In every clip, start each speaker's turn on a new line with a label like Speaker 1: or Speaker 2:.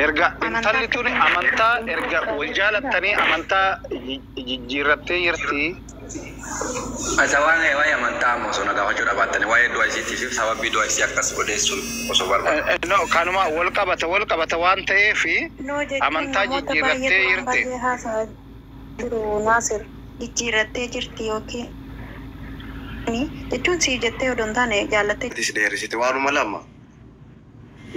Speaker 1: erga intalli tuni amantaa erga waljaalatanii amantaa jijjiirrattee jirti.
Speaker 2: Asawaan waa'ee amantaa moosona gaafachuu dhaabbatanii waa'ee du'a isiitiif sababii du'a isii akkas godheessuun osoo barbaadu.
Speaker 1: No kanuma wal qabata waan ta'eef amantaa jijjiirrattee jirti.
Speaker 3: Naasir jijjiirrattee jirti yookiin jechuun sii jettee odoon taane jaallattee.
Speaker 4: Dheerisite waanuma lama.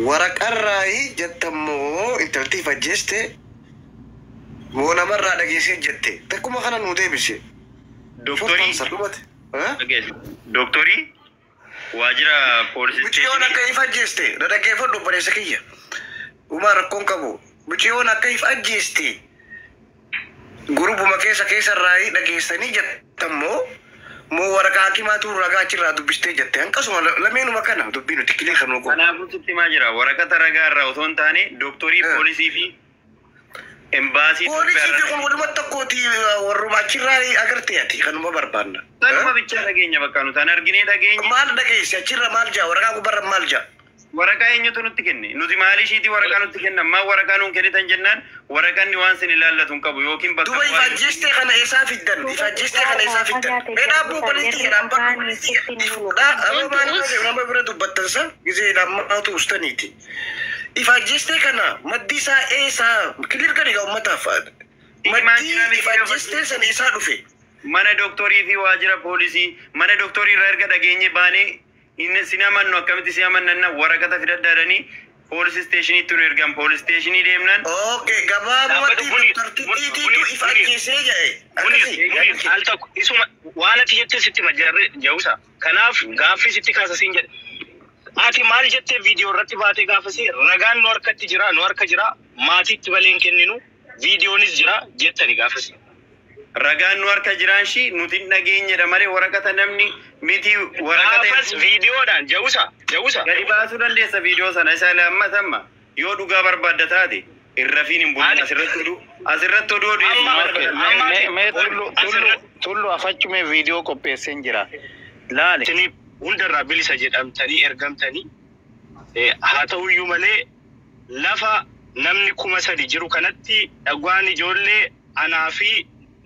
Speaker 4: Waraqarraayi jettammoo intaltii fajjeeste moo namarraa dhageessee jette takkuma kana nuu deebise.
Speaker 5: Doktorii waajjira poolisii
Speaker 4: mucayyoon akka if ajjeeste na dhaggeeffadhu obboleessa kiyya uumaa rakkoon qabu mucayyoon akka if ajjeeste gurubuma keessarraa dhageessanii jettammoo moo waraqaa hakimaatu ragaa achirraa dubbistee jette hanqasuma lameenuma kana dubbii nuti kilee kan nuuqo.
Speaker 5: Kanaafuu sitti maa jira waraqata ragaa irraa otoo hin taane doktorii poolisii fi embaasii
Speaker 4: kun walumaa tokkooti warruma achirraa agartee ati kanuma barbaanna.
Speaker 5: Kanuma bichaa dhageenya bakka nuti an arginee dhageenya.
Speaker 4: Maal dhageesse achirra maal jaa waraqaa gubbarra maal jaa.
Speaker 5: Waraqaa eenyutu nutti kenne nuti maaliishiiti waraqaa nutti kenna ammaa waraqaa nuun kennitan jennaan waraqaanni waan sin ilaallatu hin qabu yookiin bakka.
Speaker 4: Duba ifajjeestee kana eessaa fiddan ifajjeestee kana eessaa fiddan. Dhaabuu balitti jedhaan bakka balitti nama bira dubbattansa gisee lammaatu ustaniiti. Ifajjeestee kana maddii isaa eessaa kilir gadi gaa uummataaf maddii ifajjeestee sana eessaa dhufe.
Speaker 5: Mana doktorii fi waajjira poolisii mana doktorii irraa erga dhageenye baanee inni sinamannu akkamitti sinamannanna waraqata fidadhaadhanii poolis isteeshiniitti nu ergan poolis isteeshinii deemnan.
Speaker 4: Okay gabaabumatti doktortiitiitu if ajjeesee jedhe.
Speaker 6: Al tokko isuma waan ati jettee sitti majarre jawusa kanaaf gaaffii sitti kaasasiin jedhe. Ati maal jettee viidiyoo irratti baatee gaafasii ragaan nu harkatti jira nu harka jira maatiitti baleen kenninu viidiyoonis jira jettani gaafasii.
Speaker 5: Ragaan nu harka jiraan shi nuti dhageenyedha malee waraqata namni miti waraqata.
Speaker 6: Gaafas viidiyoodhaan jawusa
Speaker 5: gadi baasuu dandeessa viidiyoo sana isa lammatamma yoo dhugaa barbaadda taate irrafiin hin bulin asirratti oduu
Speaker 1: tullu afachume viidiyoo qopheesseen jira laale.
Speaker 6: Hundarraa bilisa jedhamtanii ergamtanii haa ta'uyyuu malee lafa namni 3,000 jiru kanatti dhagwaan ijoollee anaa fi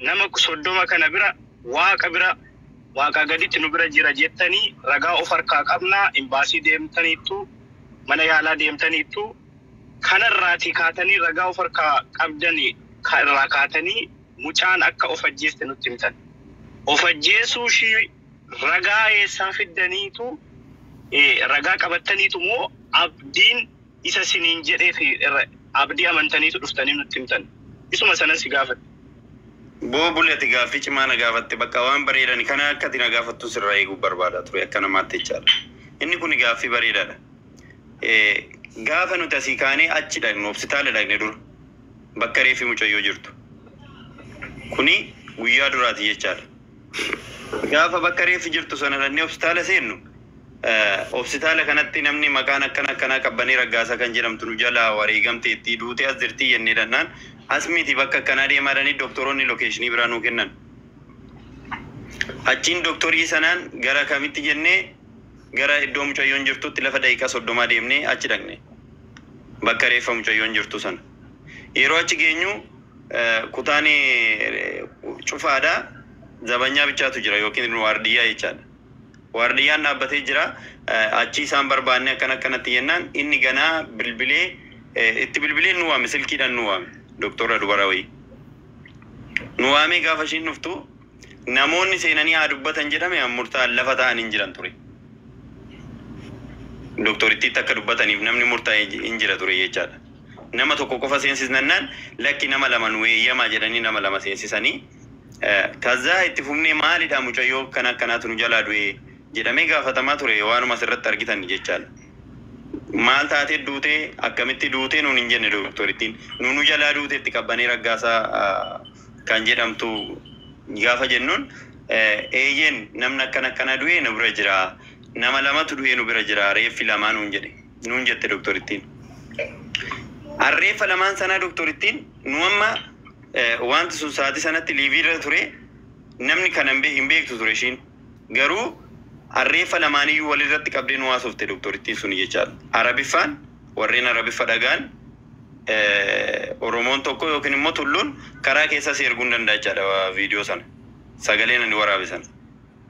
Speaker 6: nama 30 kana bira waaqa gaditti nu bira jira jettanii ragaa of harkaa qabnaa imbaasii deemtaniittu mana yaalaa deemtaniittu kanarraatii kaatanii ragaa of harkaa qabdanii irraa kaatanii mucaan akka of ajjeeste nutti himtan. Of ajjeesuu shii ragaa eessaa fiddaniitu ragaa qabattaniitu moo abdiin isa siniin jedhee fi abdii amantaniitu dhuftanii nutti himtan. Isuma sanas gaafadhe.
Speaker 5: Boobuleti gaaffii cimaa na gaafatte bakka waan bareedani kana akkati na gaafattu sirraa eeguu barbaada ture akka namaatti jechaadha. Inni kun gaaffii bareedaadha. Gaafa nuti asii kaanee achi dhaqne hospitaala dhaqne dura bakka reefi mucayyoo jirtu. Kuni guyyaa duraati jechaadha. Gaafa bakka reefi jirtu sana dhaqnee hospitaala seennu hospitaala kanatti namni maqaan akkanaa qabbanee raggaasa kan jedhamtu nu jalaa wareegamte itti duute as jirti jennee dhannaan as miti bakka kanaa deemaadhanii doktoroonni lokeeshinii biraa nuu kennan. Achiin doktorii sanaan gara kamitti jennee gara iddoo mucayyoon jirtutti lafa daqiiqaa 30 deemnee achi dhaqne bakka reeffa mucayyoon jirtu sana. Yeroo achi geenyu kutaan cufaadhaa zabanyaa bichaatu jira yookiin waardiyyaa jechaadha. Waardiyyaan dhaabbatee jira achi isaan barbaanne akkanatti jennaan inni ganaa itti bilbilee nu waame silkiidhaan nu waame doktora dubara wayii. Nu waamee gaafa ishiin dhuftu namoonni seenanii haa dubbatan jedhame murtaa'an lafa ta'an hin jiran ture. Doktorittiitti akka dubbataniif namni murtaa'e hin jira ture jechaadha. Nama tokko qofa seensisnannaan lakki nama lama nu eeyyamaa jedhanii nama lama seensisanii kazaa itti fufnee maalidha mucayyoo akkanaatu nu jalaa du'e jedhamee gaafatamaa ture waanuma asirratti argitan jechaadha. Maal taatee duutee akkamitti duutee nuun hin jenne doktorittiin nu jalaa duuteetti qabbanee raggaasaa kan jedhamtu gaafa jennuun eeyyeen namni akkana du'e nu bira jira nama lamatu du'e nu bira jira reeffi lamaa nuun jette doktorittiin. Arreeffa lamaan sanaa doktorittiin nu amma wanti sun sa'aatii sanatti liiviirra ture namni kana hin beektu ture ishiin garuu arreeffa lamaaniyyuu walirratti qabdee nu haasofte doktorittiin sun jechaadha. Arabiffaan warreen Arabiffa dhagaan Oromoon tokko yookiin immoo tulluun karaa keessa si erguun danda'a jechaadha viidiyoo sana. Sagaleen inni waraabisan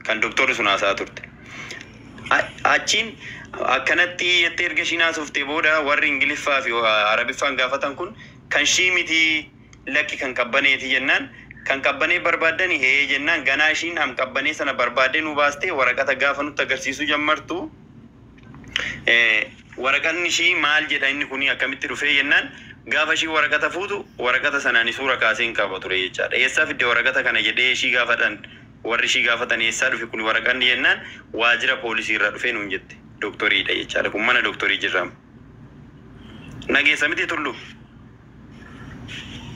Speaker 5: kan doktorri sun haasaa turte. Achiin akkanatti yettee erga ishiin haasoftee booda warri Ingiliffaa fi Arabiffaan gaafatan kun kan shii miti lakki kan qabbaneeti jennaan kan qabbanee barbaadan hee jennaan ganaa ishiin ham qabbanee sana barbaadee nu baastee waraqata gaafa nutti agarsiisuu jammartu waraqanni ishii maal jedha inni kuni akkamitti dhufee jennaan gaafa ishii waraqata fuutu waraqata sanaan suura kaaseen qaba ture jechaadha. Eessaa fidde waraqata kana jedhee ishii gaafatan warri ishii gaafatan eessaa dhufe kun waraqanni jennaan waajjira poolisii irraa dhufee nuun jette doktoriidha jechaadha. Kun mana doktorii jirramu. Nageessa miti tullu.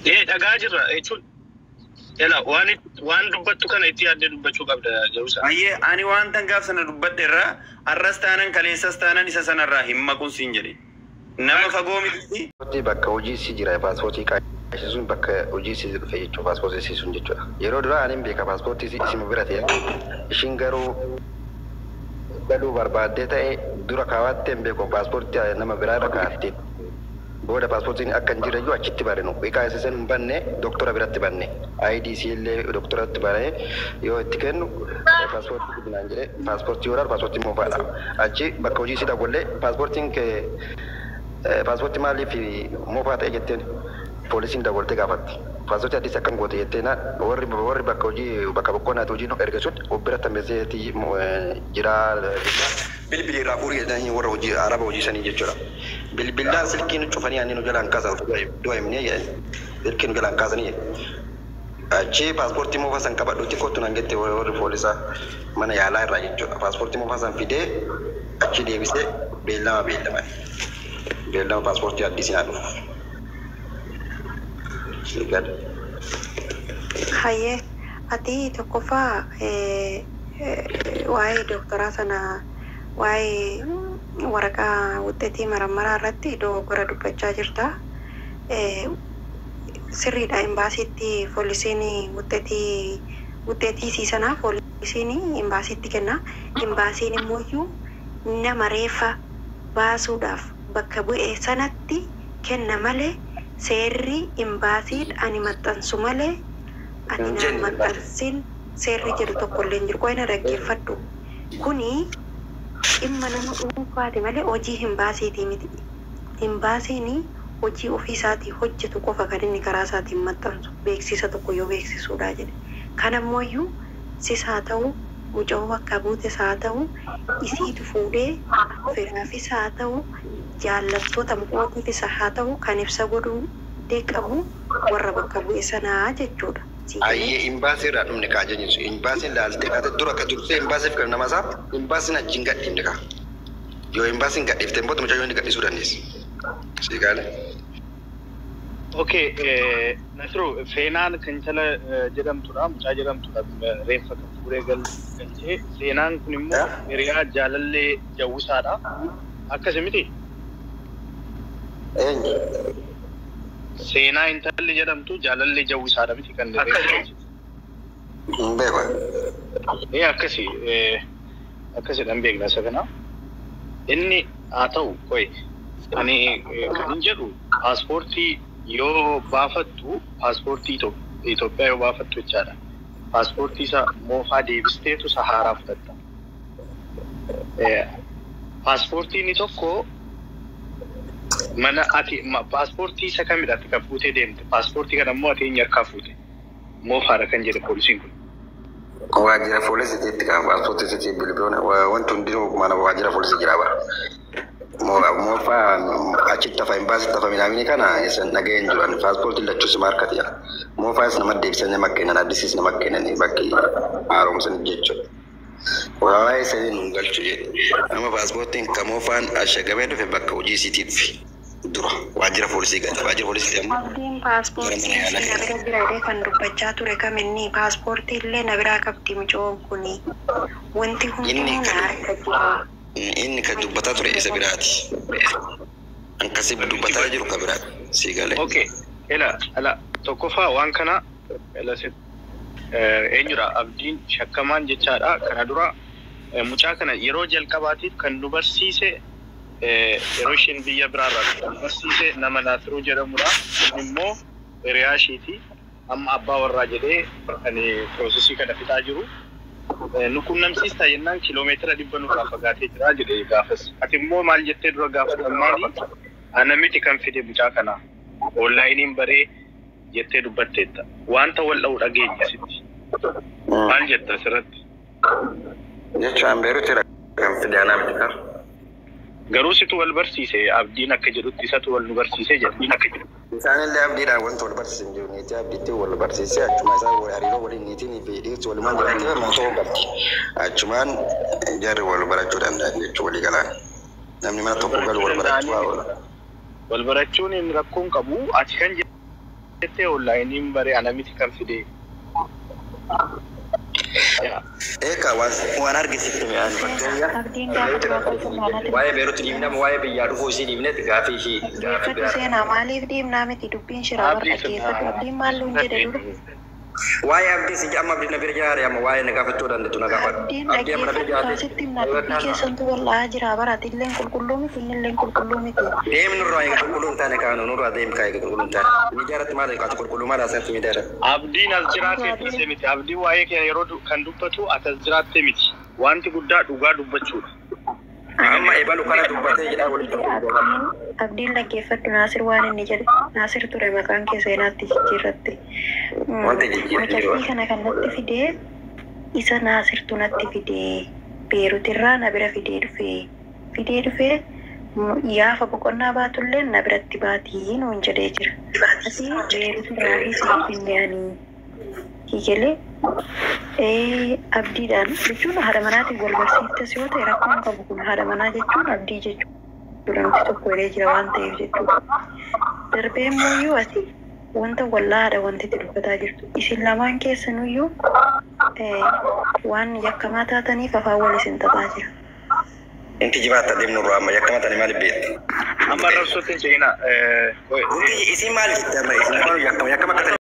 Speaker 6: Dhagaa jirra jechuun waan dubbattu kana itti yaaddee dubbachuu qabda Jawusa.
Speaker 5: Ayyee ani waan tan gaaf sana dubbadhe irraa arras taanan kaleessas taanan isa sanarraa hin maquun siin jedhe. Nama fagoo miti.
Speaker 7: Bakka hojii si jira paaspoortii qajeelchisuun bakka hojii si dhufe jechuudha paaspoortii sun jechuudha. Yeroo duraa ani beeka paaspoortii isin bira ta'e ishiin garuu galuu barbaaddee ta'e dura kaawwattee beeku paaspoortii nama biraa irra kaa'attee. Booda paaspoortiin akka hin jirre iyyuu achitti barinu. Beekaa isa hin banne doktora biratti banne. IDC illee doktoratti banee yoo itti kennu paaspoortii guddinaan jedhee paaspoortii yoo paaspoortii moofaadha. Achi bakka hojii si daawwallee paaspoortiin kee paaspoortii maaliif moofaa ta'e jetteen poolisiin daawwaltee gaafatti. Paaspoortii addis akkam goote jetteen warri bakka hojii bakka boqqonnaati hojii nu erge sun biratti ammeesseetii jira. Bilbili irraa fuudhee jedhanii warra hojii araba hojii sanii jechuudha. Bilbilaan silkiin cufanii ani nu jalaan kaasan du'a himnee silkiin nu jalaan kaasanii achi paaspoortii moofaa san qabadhuutti kottu nan jette warri poolisaa mana yaalaa irraa jechuudha. Paaspoortii moofaa san fidee achi deebisee beellama paaspoortii addisiin haa dhufu.
Speaker 3: Hayyee ati tokkoffaa waa'ee doktoraa sana waa'ee waraqaa wuxxeetii marammaraa irratti dogoggora dubbachaa jirta. Sirriidha imbaasiitti poolisiin wuxxeetii siisanaa poolisiin imbaasiitti kenna. Imbaasiin immoo nama reeffa baasuudhaaf bakka bu'ee sanatti kenna malee seerri imbaasiin ani maxxansu malee ani nama maxxansin seerri jedhu tokkollee hin jiru. Qo'ina dhaggeeffadhu. Kuni dhimma nama dhuunfaati malee hojii imbaasiitii miti. Imbaasiin hojii ofiisaatii hojjetu qofa kan inni karaa isaatiin maxxansu beeksisa tokko yoo beeksisuudha jedhe. Kanammoo sis haa ta'u mucaa bakka buutes haa ta'u isiitu fuudhee firaafis haa ta'u jaallattoota muqootiifis haa ta'u kan ibsa godhuu deeqabu warra bakka bu'e sanaa jechuudha.
Speaker 7: Ayyee imbaasiirraa dhumne kaa jennisu imbaasiin laaltee kaate dura ka dursee imbaasiif kan nama isaa imbaasiin achiin gadhiifne kaa yoo imbaasiin gadhiifte immoo mucaa yoo inni gadhiisuu dandeessi. Siigaale.
Speaker 6: Okay, Nasru, seenaan kan jala jedhamtuudha, mucaa jedhamtuudha reeffa kan fuudhee galchee seenaan kun immoo hiriyaa jaalallee jawwisaadha. Akkasi miti? Seenaa intalli jedhamtu jaalallee jawwisaadha miti kan akkasidhaan beekna isa kana. Inni haa ta'u qoy ani kan hin jedhu paaspoortii yoo baafattu paaspoortii Itoophiyaa yoo baafattu jechaadha. Paaspoortii isa moofaa deebisteetu isa haaraa fudhatta. Paaspoortiin tokko mana ati paaspoortii isa kamidha ati kan fuutee deemte paaspoortii kana immoo ati harkaa fuute moofaadha kan jedhe poolisiin kun.
Speaker 7: Waajjira poolisiitti kan paaspoortii isiitii bilbiloon wanti hundinuu mana waajjira poolisii jira bara. Moofaa achitti tafa imbaasii tafa minaamini kana isan dhaga'een jiran paaspoortiin lachuus markati jira. Moofaas nama deebisan nama kennan addisiis nama kennan bakki haaromsan jechuudha. Waa'ee isanii nu galchu jedhe. Amma paaspoortiin kan moofaan ashagamee dhufe bakka hojii isiitii dhufe dura waajjira poolisii gadi waajjira poolisii amma.
Speaker 3: Abdiin paaspoortii nabira jiraadee kan dubbachaa ture kam inni paaspoortii illee nabiraa qabdi mucoon kuni wanti hundinuu na harka jira.
Speaker 7: Inni kan dubbataa ture isa biraati. Akkasii dubbataa jiru kan biraati. Siigalee.
Speaker 6: Okay. Ela tokkoffaa waan kana eenyudha abdiin shakkamaan jechaadha. Kana dura mucaa kana yeroo jalqabaatiif kan nu barsiise Eroshin biyya biraarraa barsiise nama Naasiruu jedhamudha. Immoo Riyaashiiti. Amma abbaa warraa jedhee ani piroosesii kana fixaa jiru. Nu qunnamsiistaa jennaan kiiloomeetira 100 nurraa fagaatee jira jedhee gaafas. Ati immoo maal jettee dura gaafatan maali? Ana miti kan fide mucaa kana. Onlaayiniin baree jettee dubbatteetta. Wanta wal dha'u dhageenya sitti. Maal jetta asirratti?
Speaker 2: Jechaan beerutti kan fide anaa miti kan.
Speaker 6: Garuu situ wal barsiise abdiin akka jedhutti isatu wal nu barsiisee jedha.
Speaker 2: Isaanillee abdiidhaan wanta wal barsiisan jiru niitii abdiitti wal barsiisee achuma isaa hariiroo waliin niitiin fi dhiirti walumaan jiraatee mootoo qabdi. Achumaan jarri wal barachuu danda'an jechuu walii galaan. Namni mana tokko galu wal barachuu haa oola.
Speaker 6: Wal barachuun hin rakkoon qabu. Ati kan jettee onlaayiniin baree ana miti kan fide.
Speaker 2: Eka waan argisiifte mi'aan fakkeenyaaf waa'ee beerutti dhiibnama waa'ee biyyaa dhufuu isii dhiibnetti gaafii ishii
Speaker 3: Geeffatu seenaa maaliif dhiibnaa miti dubbiin shiraa warra geeffatu abdiin maalluun jedhe duru.
Speaker 2: Waa'ee abdii si amma abdii na bira jaare amma waa'ee na gaafachuu dandeettu na gaafadhu.
Speaker 3: Abdiin dhaggeeffatu asitti himna dubbii keessantu wal'aa jira barati illeen qulqulluu miti inni illeen qulqulluu miti.
Speaker 2: Deemni nurraa eega qulqulluu hin taane kaanu nurraa deemka eega qulqulluu hin taane. Miidiyaarratti maal eegaatu qulqulluu maal asirratti miidiyaarra.
Speaker 6: Abdiin as jiraatee dhiise miti. Abdiin waa'ee kee yeroo kan dubbatu ati as jiraattee miti. Wanti guddaa dhugaa dubbachuudha.
Speaker 2: Amma eebalu kana dubbatee jedhaa walitti
Speaker 3: Abdiin dhaggeeffadhu Naasir waan inni jedhe Naasir ture maqaan kee seenaatti jijjiirratti. Mucattii kana kan natti fidee isa Naasirtu natti fidee Beeruutirraa na bira fidee dhufee yaafa boqonnaa baatullee na biratti baatii nuun jedhee jira. Asii Beeruutirraa fi Finfinneanii hiikelee abdiidhaan jechuun haadha manaatiin wal barsiiftes yoo ta'e rakkoon qabu kun haadha manaa jechuun abdii jechuudha. Namti tokko illee jira waan ta'eef jechuudha. Darbee immoo ati wanta wallaadha wanti itti dubbataa jirtu. Isin lamaan keessanuyyuu waan yakkamaa taataniif afaan wal isin tataa jira.
Speaker 2: Inti jibaata deemnu irraa amma yakkamaa taatanii maaliif beektu?
Speaker 6: Amma rabsootiin seenaa.
Speaker 2: Isin maal jettee amma isin yakkama akka